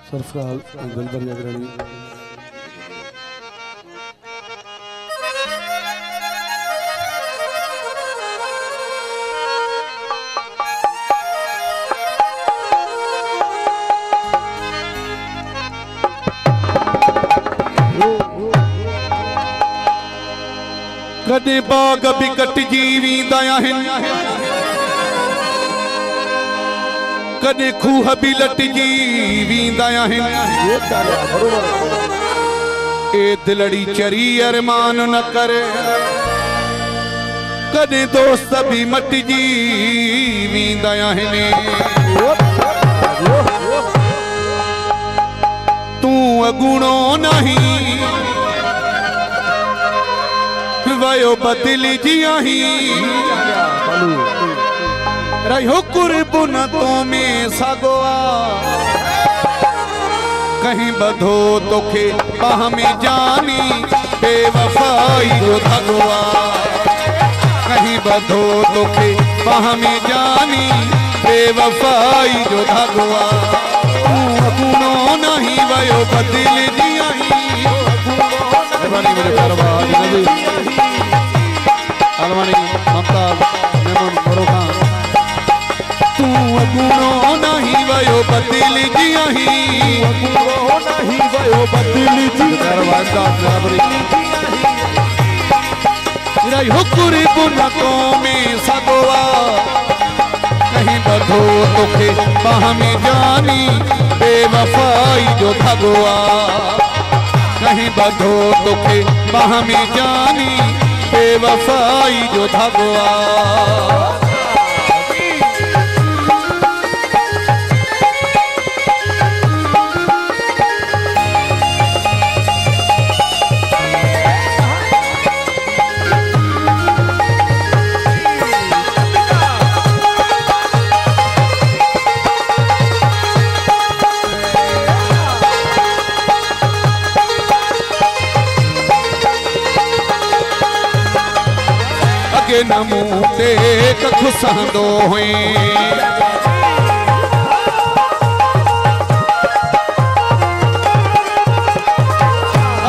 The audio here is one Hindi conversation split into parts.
सरफराज दिलबर अग्रणी कदे बाग भी कट जीवी दया कदे खूह भी लट जीवी दया ए दिलड़ी चरी अरमान न करे कदे दोस्त भी मट जीवी दया तू अगुणो नहीं वयो बदल जियाही रहो कुर्बन तो में सगोआ कहीं बधो तोखे बाह में जानी बेवफाई जो धगवा कहीं बधो तोखे बाह में जानी बेवफाई जो धगवा गुनो नहीं वयो बदल जियाही मेरे परवाज अलवानी ममताज मेमन बरोखान तू अगुणो नहीं वयो बदल जियाही अगुणो नहीं वयो बदल जियाही रही हुकुर बुनको में सगवा कहीं बधो तोखे बाह में जानी बेवफाई जो धगवा कहीं बधो तोखे बाह में जानी बेवफाई जो धगवा नमू ते खुसंदो हुई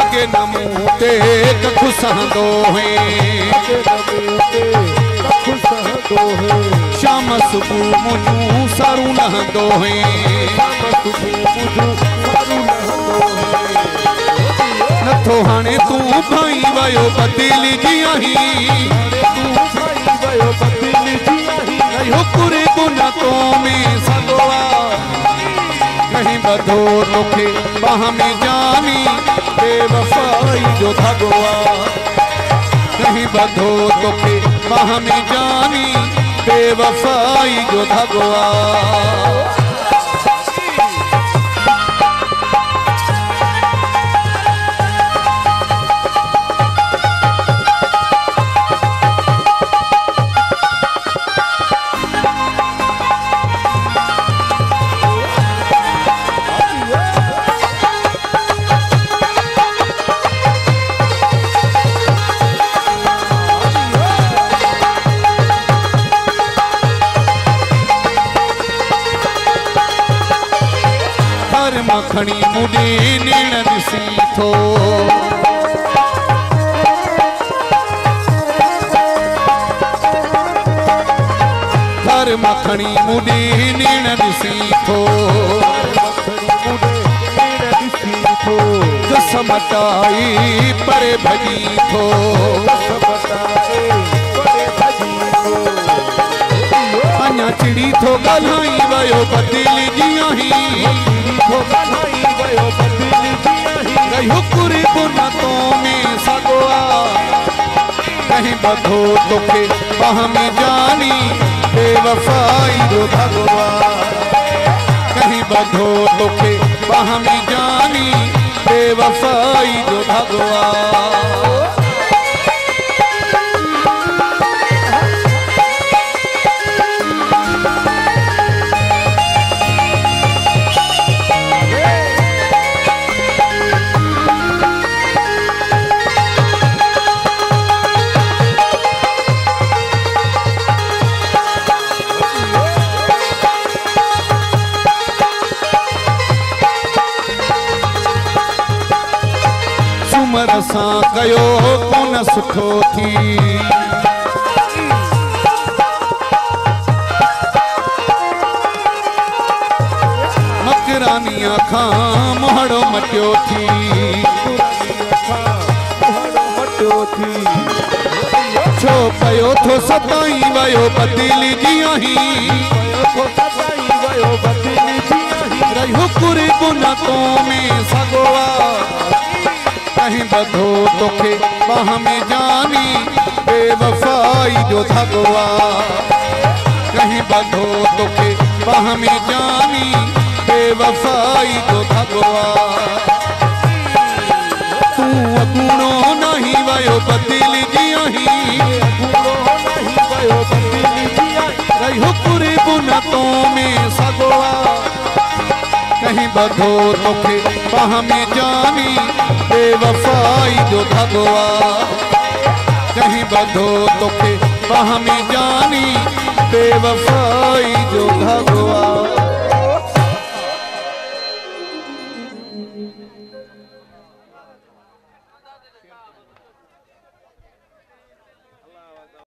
अगे नमू ते खुसंदो हुई शाम सुबह मुझू सारू लहंदो हुई नथो हाणे तू भाई वयो बदल जियाही हुकुरे बुनकों में सगवा कहीं बधो तोखे बाह में जानी बेवफाई जो धगवा कहीं बधो तोखे बाह में जानी बेवफाई जो धगवा मखणी मुझे नीण दिसी थो घर मखणी मुझे नीण दिसी थो कसमताई परे भजी थो अञा चिड़ी थो गलाई वयो बदल जियाही हुकुर बुनकों में सगवा कहीं बधो तोखे बाह में जानी बेवफाई जो धगवा कहीं बधो तोखे बाह में जानी बेवफाई जो धगवा उम्र सां कयो कोन सुठो थी। मकरानिया खां मोहड़ो मटियो थी। छो पयो थो सताई वयो बदिली जियाही रहियो कुरे गुनतो में सगोआ कहीं बधो तोखे बाह में जानी बेवफाई जो धगवा कहीं बधो तोखे बाह में जानी बेवफाई जो धगवा तू अगुणो नहीं वयो बदिली जियाही रहियो कुरे गुनतों में सगोआ कहीं बधो तोखे बाह में जानी बेवफाई जो धगवा कहीं बधो तोखे बाह में जानी बेवफाई जो धगवा।